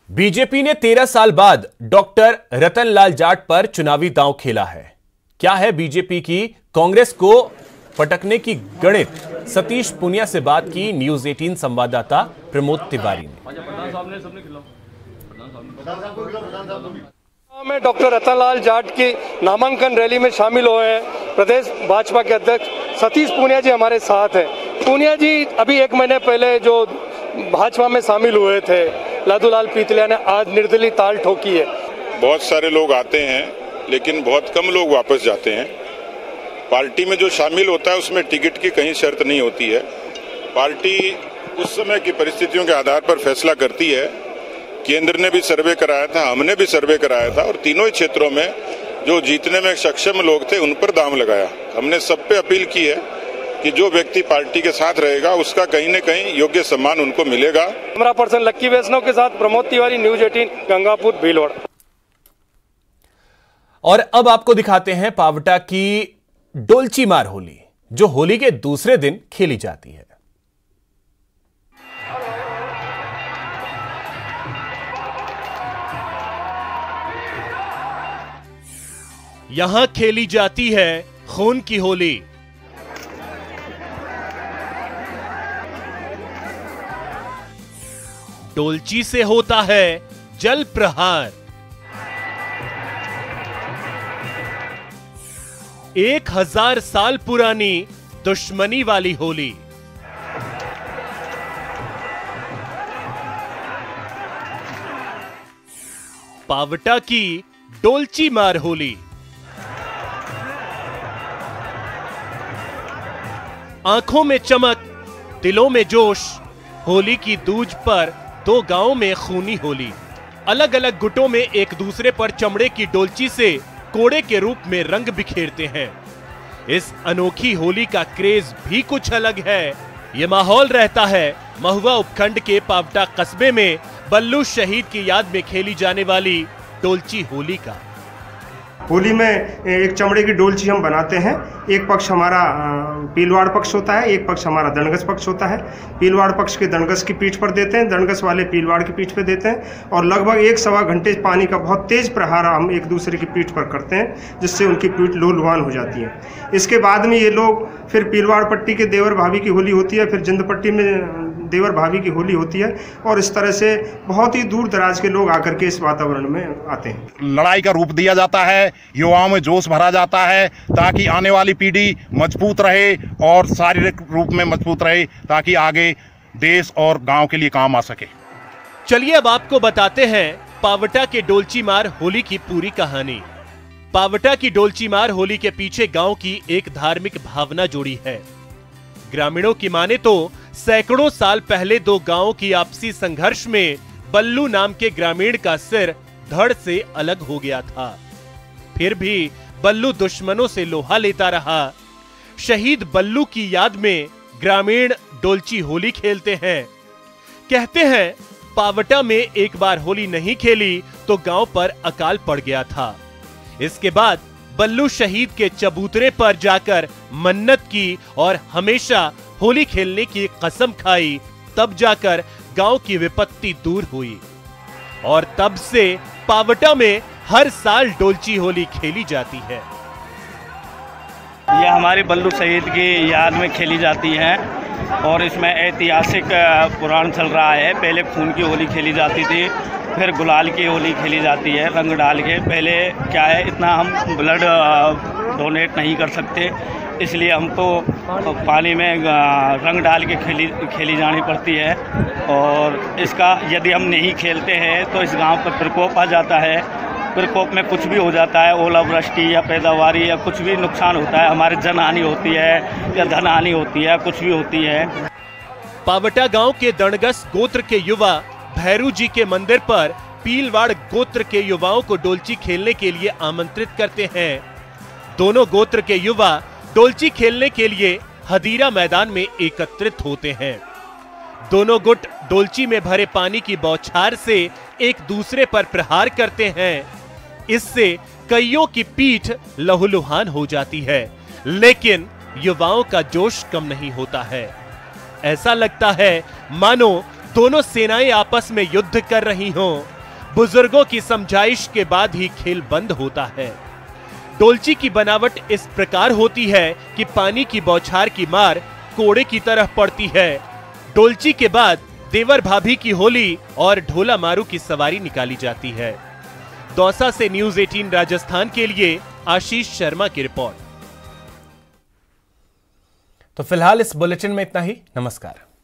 BJP ने 13 साल बाद डॉक्टर रतनलाल जाट पर चुनावी दांव खेला है। क्या है बीजेपी की कांग्रेस को पटकने की गणित? सतीश पुनिया से बात की न्यूज 18 संवाददाता प्रमोद तिवारी ने। में डॉक्टर रतनलाल जाट की नामांकन रैली में शामिल हुए हैं प्रदेश भाजपा के अध्यक्ष सतीश पुनिया जी हमारे साथ हैं। पुनिया जी, अभी 1 महीने पहले जो भाजपा में शामिल हुए थे लादूलाल पीतलिया ने आज निर्दलीय ताल ठोकी है। बहुत सारे लोग आते हैं लेकिन बहुत कम लोग वापस जाते हैं। पार्टी में जो शामिल होता है उसमें टिकट की कहीं शर्त नहीं होती है। पार्टी उस समय की परिस्थितियों के आधार पर फैसला करती है। केंद्र ने भी सर्वे कराया था, हमने भी सर्वे कराया था और तीनों ही क्षेत्रों में जो जीतने में सक्षम लोग थे उन पर दांव लगाया। हमने सब पे अपील की है कि जो व्यक्ति पार्टी के साथ रहेगा उसका कहीं न कहीं योग्य सम्मान उनको मिलेगा। कैमरा पर्सन लक्की वैष्णव के साथ प्रमोद तिवारी, न्यूज 18 गंगापुर भीलवाड़ा। और अब आपको दिखाते हैं पावटा की डोलची मार होली, जो होली के दूसरे दिन खेली जाती है। यहां खेली जाती है खून की होली। डोलची से होता है जल प्रहार। 1000 साल पुरानी दुश्मनी वाली होली। पावटा की डोलची मार होली। आंखों में चमक, दिलों में जोश। होली की दूज पर 2 गांवों में खूनी होली। अलग अलग गुटों में एक दूसरे पर चमड़े की डोलची से कोड़े के रूप में रंग बिखेरते हैं। इस अनोखी होली का क्रेज भी कुछ अलग है। यह माहौल रहता है महुआ उपखंड के पावटा कस्बे में बल्लू शहीद की याद में खेली जाने वाली डोलची होली का। होली में एक चमड़े की डोलची हम बनाते हैं। एक पक्ष हमारा पीलवाड़ पक्ष होता है, एक पक्ष हमारा दंडगस पक्ष होता है। पीलवाड़ पक्ष के दंडगस की पीठ पर देते हैं, दंडगस वाले पीलवाड़ की पीठ पर देते हैं और लगभग 1-1.25 घंटे पानी का बहुत तेज प्रहार हम एक दूसरे की पीठ पर करते हैं, जिससे उनकी पीठ लूलवान हो जाती है। इसके बाद में ये लोग फिर पीलवाड़ पट्टी के देवर भाभी की होली होती है, फिर जिंद पट्टी में देवर भाभी की होली होती है और इस तरह से बहुत ही दूर दराज के लोग आकर के इस वातावरण में आते हैं। लड़ाई का रूप दिया जाता है, युवाओं में जोश भरा जाता है ताकि आने वाली पीढ़ी मजबूत रहे और शारीरिक रूप में मजबूत रहे, ताकि आगे देश और गांव के लिए काम आ सके। चलिए अब आपको बताते हैं पावटा के डोलची मार होली की पूरी कहानी। पावटा की डोलची मार होली के पीछे गांव की एक धार्मिक भावना जुड़ी है। ग्रामीणों की माने तो सैकड़ों साल पहले 2 गांवों की आपसी संघर्ष में बल्लू नाम के ग्रामीण का सिर धड़ से अलग हो गया था। फिर भी बल्लू दुश्मनों से लोहा लेता रहा। शहीद बल्लू की याद में ग्रामीण डोलची होली खेलते हैं। कहते हैं पावटा में एक बार होली नहीं खेली तो गांव पर अकाल पड़ गया था। इसके बाद बल्लू शहीद के चबूतरे पर जाकर मन्नत की और हमेशा होली खेलने की कसम खाई, तब जाकर गांव की विपत्ति दूर हुई और तब से पावटा में हर साल डोलची होली खेली जाती है। यह हमारे बल्लू शहीद की याद में खेली जाती है और इसमें ऐतिहासिक पुराण चल रहा है। पहले खून की होली खेली जाती थी, फिर गुलाल की होली खेली जाती है रंग डाल के। पहले क्या है, इतना हम ब्लड डोनेट नहीं कर सकते, इसलिए हमको पानी में रंग डाल के खेली जानी पड़ती है। और इसका यदि हम नहीं खेलते हैं तो इस गांव पर प्रकोप आ जाता है। प्रकोप में कुछ भी हो जाता है, ओलावृष्टि या पैदावारी या कुछ भी नुकसान होता है, हमारे जन हानि होती है या धन हानि होती है, कुछ भी होती है। पावटा गांव के दंडगस गोत्र के युवा भैरू जी के मंदिर पर पीलवाड़ गोत्र के युवाओं को डोलची खेलने के लिए आमंत्रित करते हैं। दोनों गोत्र के युवा डोलची खेलने के लिए हदीरा मैदान में एकत्रित होते हैं। दोनों गुट डोलची में भरे पानी की बौछार से एक दूसरे पर प्रहार करते हैं। इससे कईयों की पीठ लहूलुहान हो जाती है, लेकिन युवाओं का जोश कम नहीं होता है। ऐसा लगता है मानो दोनों सेनाएं आपस में युद्ध कर रही हों। बुजुर्गों की समझाइश के बाद ही खेल बंद होता है। डोलची की बनावट इस प्रकार होती है कि पानी की बौछार की मार कोड़े की तरह पड़ती है। डोलची के बाद देवर भाभी की होली और ढोला मारू की सवारी निकाली जाती है। दौसा से न्यूज़ 18 राजस्थान के लिए आशीष शर्मा की रिपोर्ट। तो फिलहाल इस बुलेटिन में इतना ही। नमस्कार।